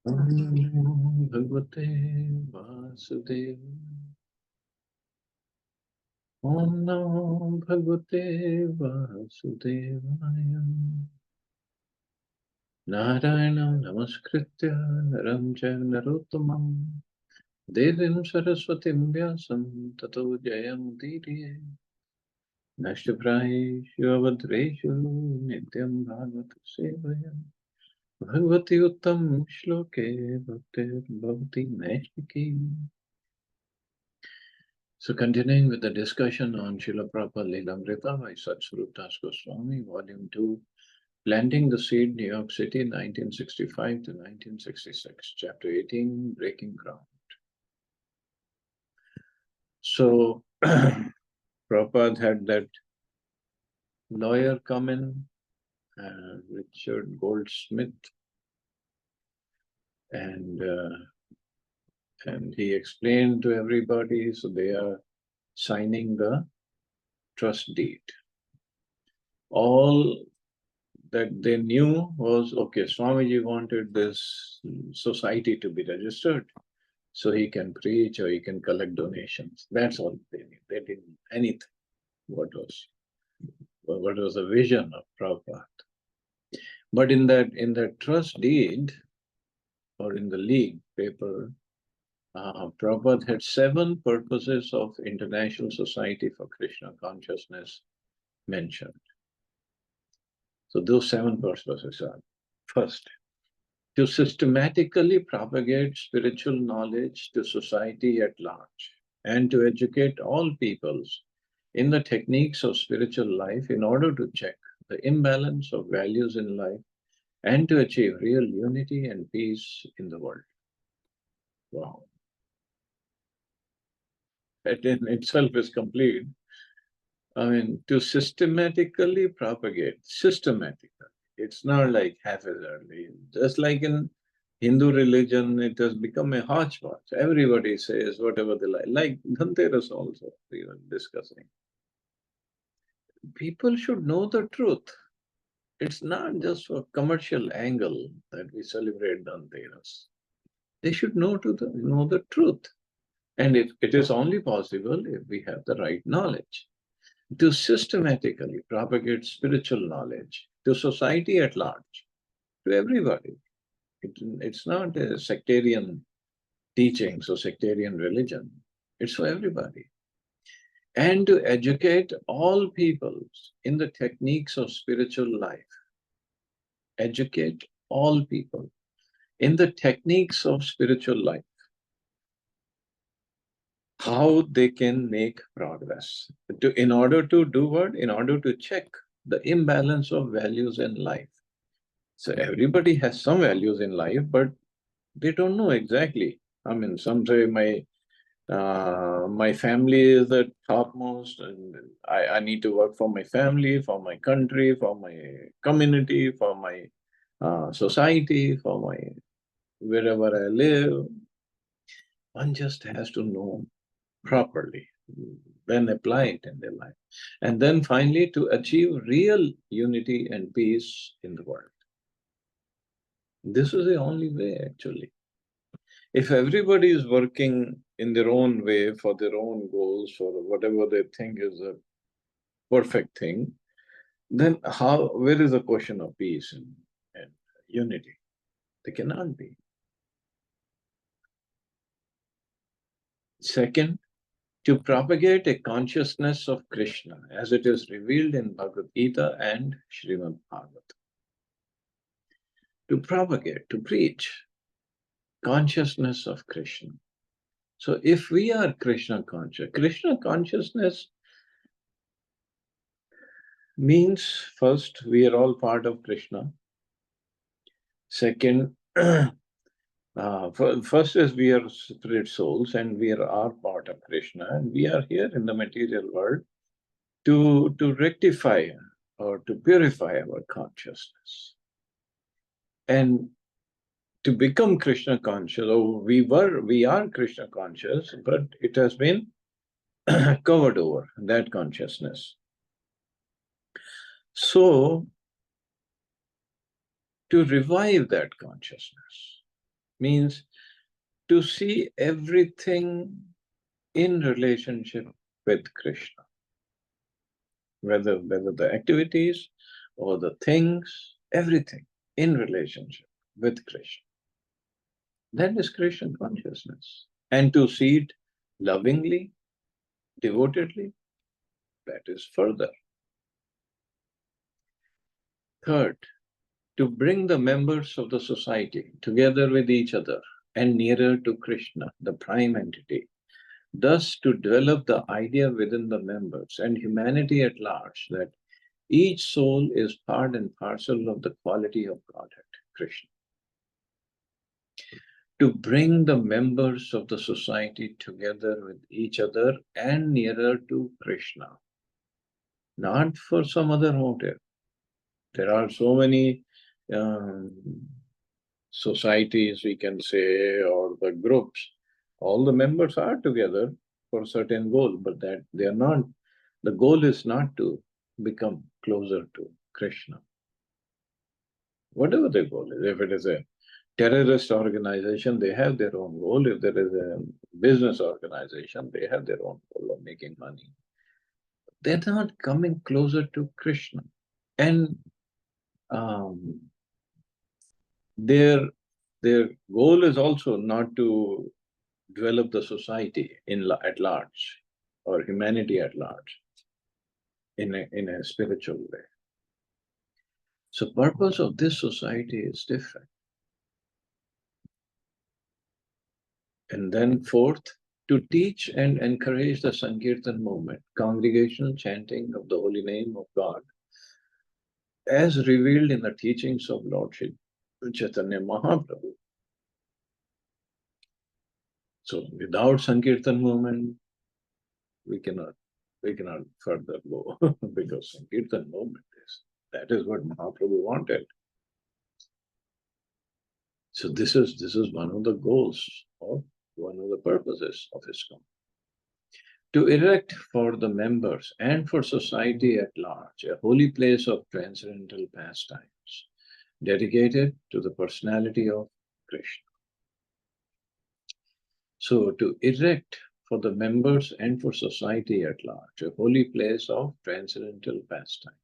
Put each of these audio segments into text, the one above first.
Om Namo Bhagavate Vasudevaya. Om Namo Bhagavate Vasudevaya. Narayanam Namaskritya Naram Chaiva Narottamam Devim Saraswatim Vyasam Tato Jayamudiriye Nashtaprahi Shivavadreshu Nityam Bhagavata Sevaya Bhagavati Uttam Shloke Bhaktir Bhavati Naishiki. So continuing with the discussion on Srila Prabhupada Lilamrita by Satsvarup Das Goswami, Volume 2, Planting the Seed, New York City, 1965 to 1966, Chapter 18, Breaking Ground. So Prabhupada had that lawyer come in, Richard Goldsmith, and he explained to everybody, so they are signing the trust deed. All that they knew was, okay, Swamiji wanted this society to be registered so he can preach or he can collect donations. That's all they knew. They didn't know anything. What was the vision of Prabhupada? But in that trust deed or in the league paper, Prabhupada had 7 purposes of International Society for Krishna Consciousness mentioned. So those 7 purposes are: first, to systematically propagate spiritual knowledge to society at large, and to educate all peoples in the techniques of spiritual life in order to check the imbalance of values in life and to achieve real unity and peace in the world. Wow. That in itself is complete. I mean, to systematically propagate, systematically. It's not like haphazardly. Just like in Hindu religion, it has become a hodgepodge. Everybody says whatever they like. Like Dhanteras also, we were discussing. People should know the truth. It's not just for commercial angle that we celebrate Dhanteras. They should know the truth. And it is only possible if we have the right knowledge. To systematically propagate spiritual knowledge to society at large, to everybody. It's not a sectarian teachings or sectarian religion. It's for everybody. And to educate all peoples in the techniques of spiritual life. Educate all people in the techniques of spiritual life. How they can make progress. In order to do what? In order to check the imbalance of values in life. So everybody has some values in life, but they don't know exactly. I mean, some say my family is the topmost, and I need to work for my family, for my country, for my community, for my society, for my wherever I live. One just has to know properly, then apply it in their life. And then finally, to achieve real unity and peace in the world. This is the only way, actually. If everybody is working in their own way for their own goals or whatever they think is a perfect thing, then where is the question of peace and unity? There cannot be. Second, to propagate a consciousness of Krishna as it is revealed in Bhagavad Gita and Srimad Bhagavatam. To propagate, to preach consciousness of Krishna. So if we are Krishna consciousness means first, we are all part of Krishna. Second, first is we are spirit souls and we are part of Krishna, and we are here in the material world to rectify or to purify our consciousness. And to become Krishna conscious, we are Krishna conscious, but it has been covered over, that consciousness. So, to revive that consciousness, means to see everything in relationship with Krishna, whether the activities or the things, everything in relationship with Krishna. That is Krishna consciousness. And to see it lovingly, devotedly, that is further. Third, to bring the members of the society together with each other and nearer to Krishna, the prime entity, thus to develop the idea within the members and humanity at large that each soul is part and parcel of the quality of Godhead, Krishna. To bring the members of the society together with each other and nearer to Krishna, not for some other motive. There are so many um, societies, we can say, or the groups. All the members are together for a certain goal, but that they are not. The goal is not to become closer to Krishna. Whatever their goal is, if it is a terrorist organization, they have their own goal. If there is a business organization, they have their own goal of making money. They're not coming closer to Krishna. And um, their goal is also not to develop the society at large or humanity at large in a spiritual way. So purpose of this society is different. And then fourth, to teach and encourage the Sankirtan movement, congregational chanting of the holy name of God, as revealed in the teachings of Lord Chaitanya Mahaprabhu. So without Sankirtan movement, we cannot further go because Sankirtan movement that is what Mahaprabhu wanted. So this is one of the goals of one of the purposes of ISKCON. To erect for the members and for society at large a holy place of transcendental pastimes dedicated to the personality of Krishna. So to erect for the members and for society at large a holy place of transcendental pastimes.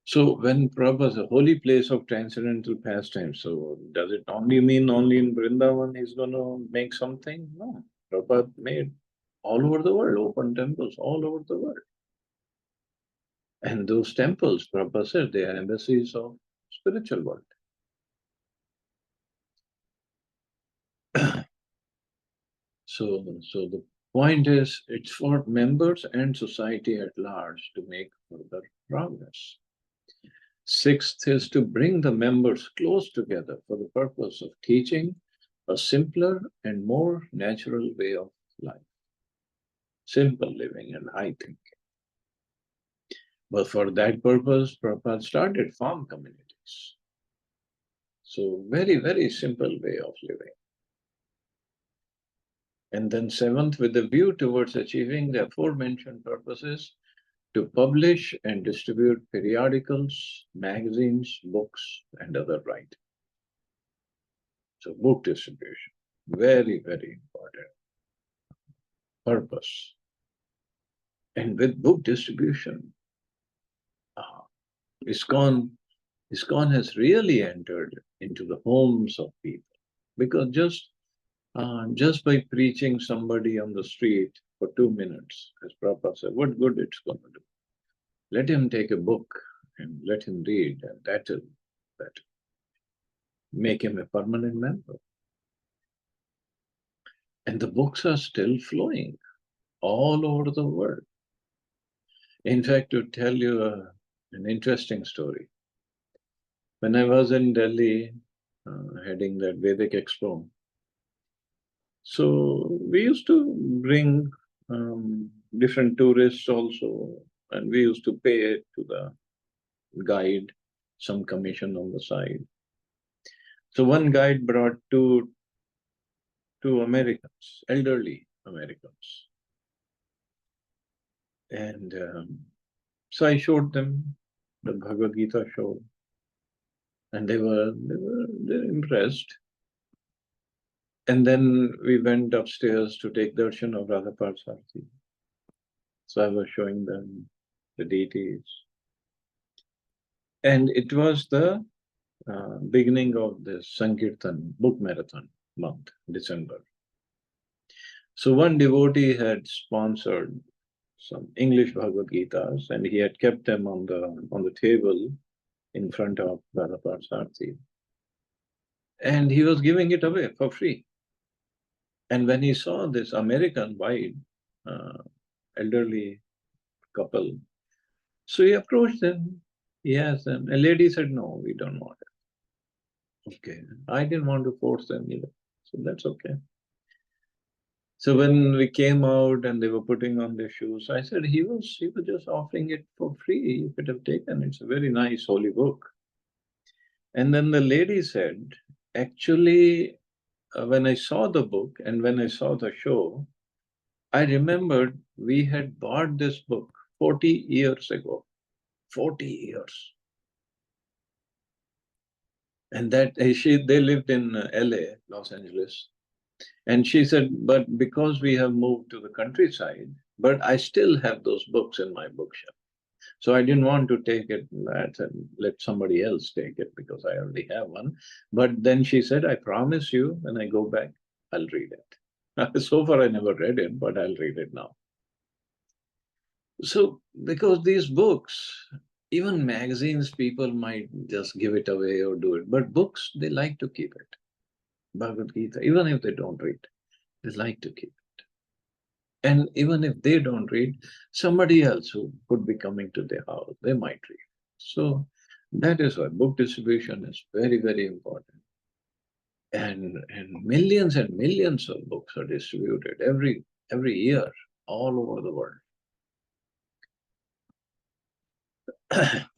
So when Prabhupada says a holy place of transcendental pastimes, so does it only mean only in Vrindavan he's going to make something? No. Prabhupada made all over the world, open temples all over the world. And those temples, Prabhupada said, they are embassies of spiritual world. So the point is, it's for members and society at large to make further progress. Sixth is to bring the members close together for the purpose of teaching a simpler and more natural way of life. Simple living and high thinking. But for that purpose, Prabhupada started farm communities. So very, very simple way of living. And then seventh, with a view towards achieving the aforementioned purposes, to publish and distribute periodicals, magazines, books, and other writing. So book distribution, very, very important purpose. And with book distribution, ISKCON has really entered into the homes of people, because just by preaching somebody on the street for 2 minutes, as Prabhupada said, what good it's going to do? Let him take a book and let him read, and that will make him a permanent member. And the books are still flowing all over the world. In fact, to tell you an interesting story, when I was in Delhi heading that Vedic Expo, so we used to bring different tourists also, and we used to pay to the guide some commission on the side. So one guide brought two Americans, elderly Americans. And so I showed them the Bhagavad Gita show, and they were impressed. And then we went upstairs to take darshan of Radha Parsarthi. So I was showing them the deities. And it was the beginning of this Sankirtan book marathon month, December. So one devotee had sponsored some English Bhagavad Gitas, and he had kept them on the table in front of Radha Parsarthi. And he was giving it away for free. And when he saw this American white elderly couple, so he approached them. He asked them. A lady said, "No, we don't want it." Okay, I didn't want to force them either, so that's okay. So when we came out and they were putting on their shoes, I said he was just offering it for free. You could have taken it. It's a very nice holy book. And then the lady said, actually, when I saw the book and when I saw the show, I remembered we had bought this book 40 years ago. 40 years. And that they lived in LA, Los Angeles. And she said, but because we have moved to the countryside, but I still have those books in my bookshelf. So I didn't want to take it and let somebody else take it because I already have one. But then she said, I promise you, when I go back, I'll read it. So far, I never read it, but I'll read it now. So, because these books, even magazines, people might just give it away or do it, but books, they like to keep it. Bhagavad Gita, even if they don't read, they like to keep it. And even if they don't read, somebody else who could be coming to their house, they might read. So that is why book distribution is very, very important. And millions of books are distributed every year all over the world.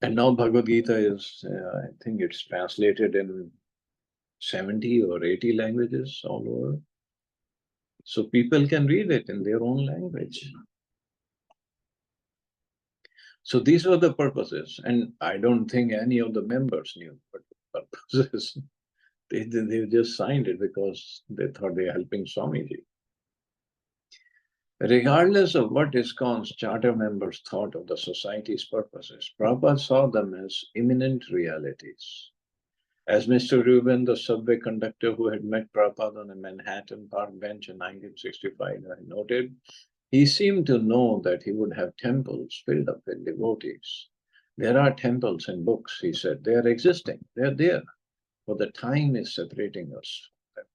And now Bhagavad Gita is, I think it's translated in 70 or 80 languages all over. So people can read it in their own language. So these were the purposes. And I don't think any of the members knew what the purposes. They just signed it because they thought they were helping Swamiji. Regardless of what ISKCON's charter members thought of the society's purposes, Prabhupada saw them as imminent realities. As Mr. Rubin, the subway conductor who had met Prabhupada on a Manhattan park bench in 1965, noted, he seemed to know that he would have temples filled up with devotees. There are temples and books, he said. They are existing. They are there. But the time is separating us from them.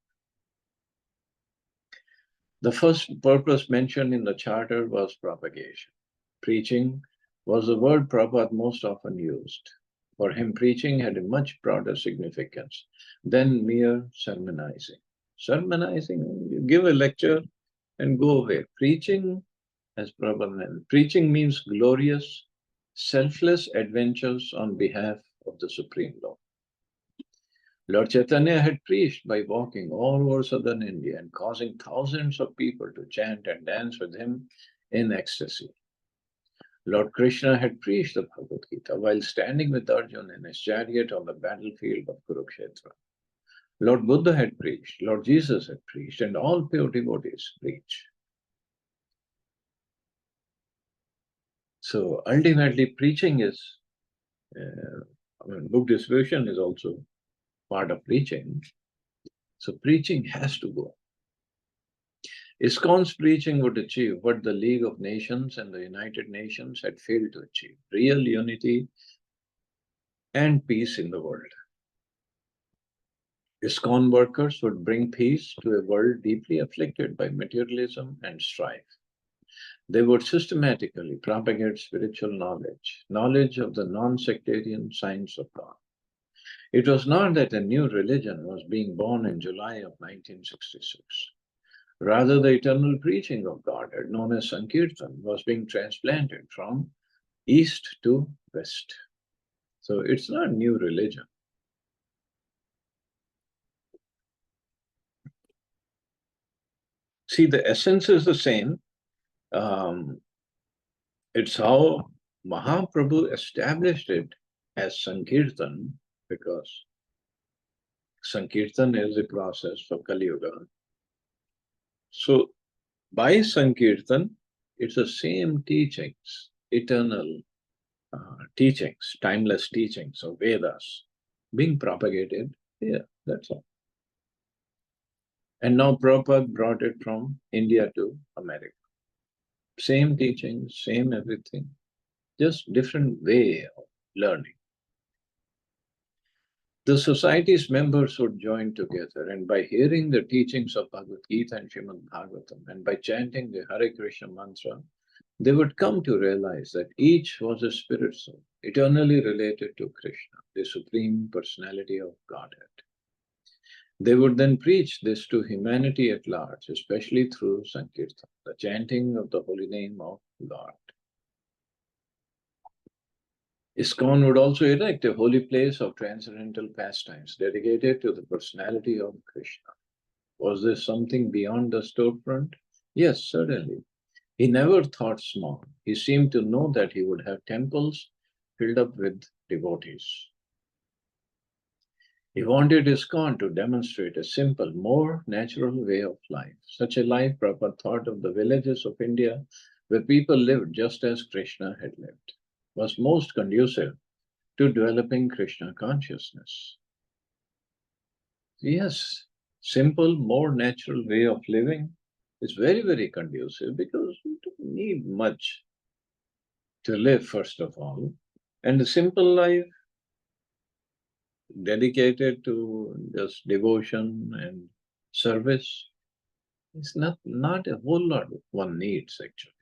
The first purpose mentioned in the charter was propagation. Preaching was the word Prabhupada most often used. For him, preaching had a much broader significance than mere sermonizing. Sermonizing, you give a lecture and go away. Preaching, as Prabhupada meant, preaching means glorious, selfless adventures on behalf of the Supreme Lord. Lord Chaitanya had preached by walking all over southern India and causing thousands of people to chant and dance with him in ecstasy. Lord Krishna had preached the Bhagavad Gita while standing with Arjuna in his chariot on the battlefield of Kurukshetra. Lord Buddha had preached, Lord Jesus had preached, and all pure devotees preach. So ultimately, preaching is, book distribution is also part of preaching. So preaching has to go. ISKCON's preaching would achieve what the League of Nations and the United Nations had failed to achieve: real unity and peace in the world. ISKCON workers would bring peace to a world deeply afflicted by materialism and strife. They would systematically propagate spiritual knowledge of the non-sectarian science of God. It was not that a new religion was being born in July of 1966. Rather, the eternal preaching of God, known as Sankirtan, was being transplanted from east to west. So it's not a new religion. See, the essence is the same. It's how Mahaprabhu established it as Sankirtan, because Sankirtan is the process for Kali Yuga. So by Sankirtan, it's the same teachings, eternal teachings, timeless teachings of Vedas being propagated here. That's all. And now Prabhupada brought it from India to America. Same teachings, same everything, just different way of learning. The society's members would join together, and by hearing the teachings of Bhagavad Gita and Srimad Bhagavatam, and by chanting the Hare Krishna mantra, they would come to realize that each was a spirit soul, eternally related to Krishna, the Supreme Personality of Godhead. They would then preach this to humanity at large, especially through Sankirtan, the chanting of the holy name of God. ISKCON would also erect a holy place of transcendental pastimes dedicated to the personality of Krishna. Was this something beyond the storefront? Yes, certainly. He never thought small. He seemed to know that he would have temples filled up with devotees. He wanted ISKCON to demonstrate a simple, more natural way of life. Such a life, Prabhupada thought of the villages of India where people lived just as Krishna had lived, was most conducive to developing Krishna consciousness. Yes, simple, more natural way of living is very, very conducive because you don't need much to live, first of all. And a simple life dedicated to just devotion and service is not a whole lot one needs actually.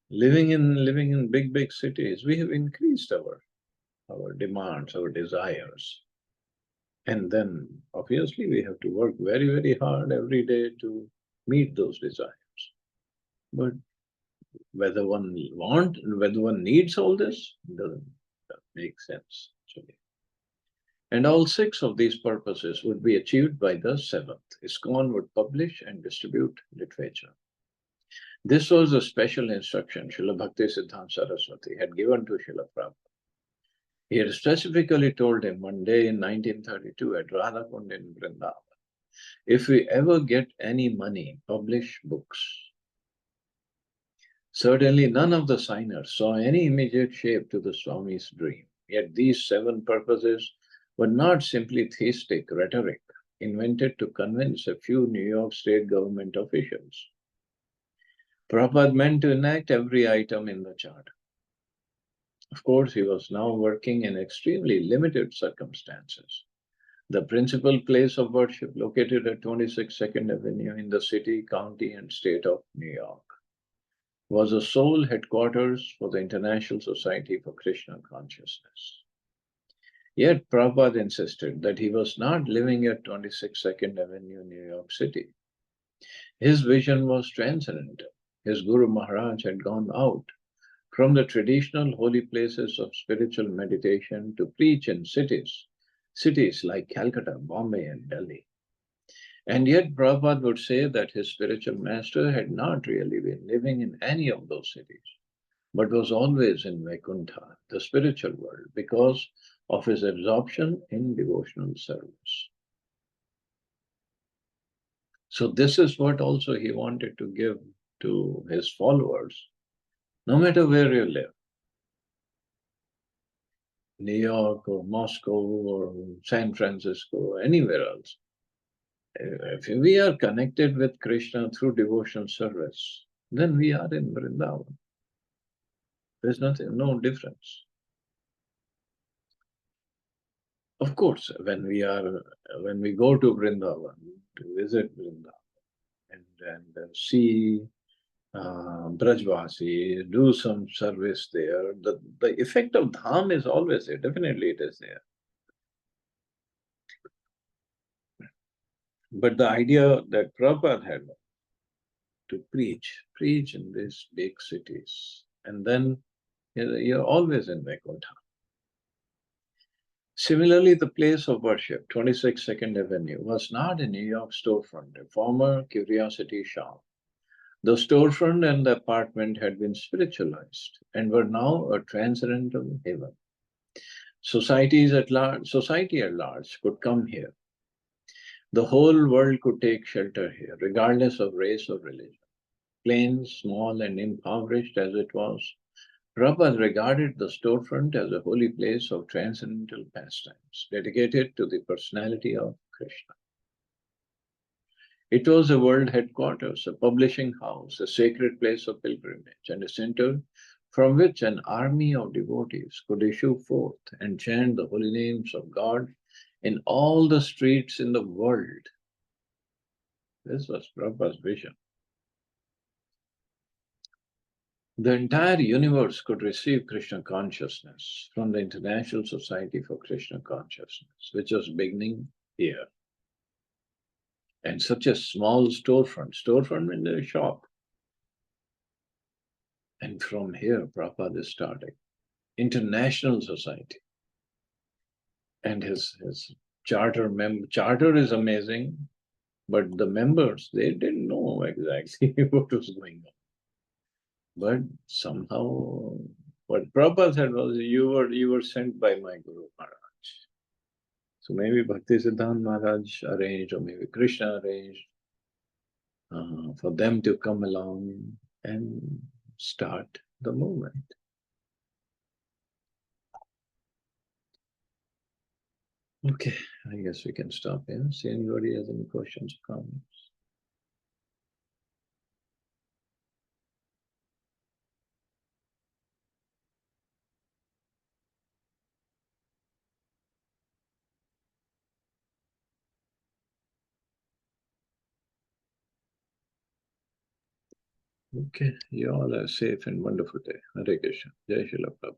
Living in big cities, we have increased our demands, our desires. And then obviously we have to work very, very hard every day to meet those desires. But whether one needs all this doesn't make sense actually. And all 6 of these purposes would be achieved by the 7th. ISKCON would publish and distribute literature. This was a special instruction Srila Bhaktisiddhanta Saraswati had given to Srila Prabhupada. He had specifically told him one day in 1932 at Radhakund in Vrindavan, if we ever get any money, publish books. Certainly none of the signers saw any immediate shape to the Swami's dream. Yet these 7 purposes were not simply theistic rhetoric invented to convince a few New York State government officials. Prabhupada meant to enact every item in the chart. Of course, he was now working in extremely limited circumstances. The principal place of worship, located at 26 Second Avenue in the city, county, and state of New York, was the sole headquarters for the International Society for Krishna Consciousness. Yet Prabhupada insisted that he was not living at 26 Second Avenue, New York City. His vision was transcendental. His Guru Maharaj had gone out from the traditional holy places of spiritual meditation to preach in cities like Calcutta, Bombay, and Delhi. And yet Prabhupada would say that his spiritual master had not really been living in any of those cities, but was always in Vaikuntha, the spiritual world, because of his absorption in devotional service. So this is what also he wanted to give to his followers, no matter where you live, New York or Moscow or San Francisco, or anywhere else. If we are connected with Krishna through devotional service, then we are in Vrindavan. There's no difference. Of course, when we go to Vrindavan, to visit Vrindavan and see Brajvasi, do some service there, the effect of Dham is always there. Definitely it is there. But the idea that Prabhupada had to preach in these big cities, and then you're always in Vaikuntha. Similarly, the place of worship, 26 Second Avenue, was not a New York storefront, a former curiosity shop. The storefront and the apartment had been spiritualized and were now a transcendental haven. Society at large could come here. The whole world could take shelter here, regardless of race or religion. Plain, small, and impoverished as it was, Prabhupada regarded the storefront as a holy place of transcendental pastimes, dedicated to the personality of Krishna. It was a world headquarters, a publishing house, a sacred place of pilgrimage, and a center from which an army of devotees could issue forth and chant the holy names of God in all the streets in the world. This was Prabhupada's vision. The entire universe could receive Krishna consciousness from the International Society for Krishna Consciousness, which was beginning here. And such a small storefront in the shop. And from here, Prabhupada is starting. International Society. And his charter is amazing, but the members, they didn't know exactly what was going on. But somehow, what Prabhupada said was, you were sent by my Guru Maharaj. So maybe Bhakti Siddhanta Maharaj arranged, or maybe Krishna arranged for them to come along and start the movement. Okay, I guess we can stop here. See anybody has any questions or comments? Okay, you all have a safe and wonderful day. Hare Krishna. Jai Srila Prabhupada.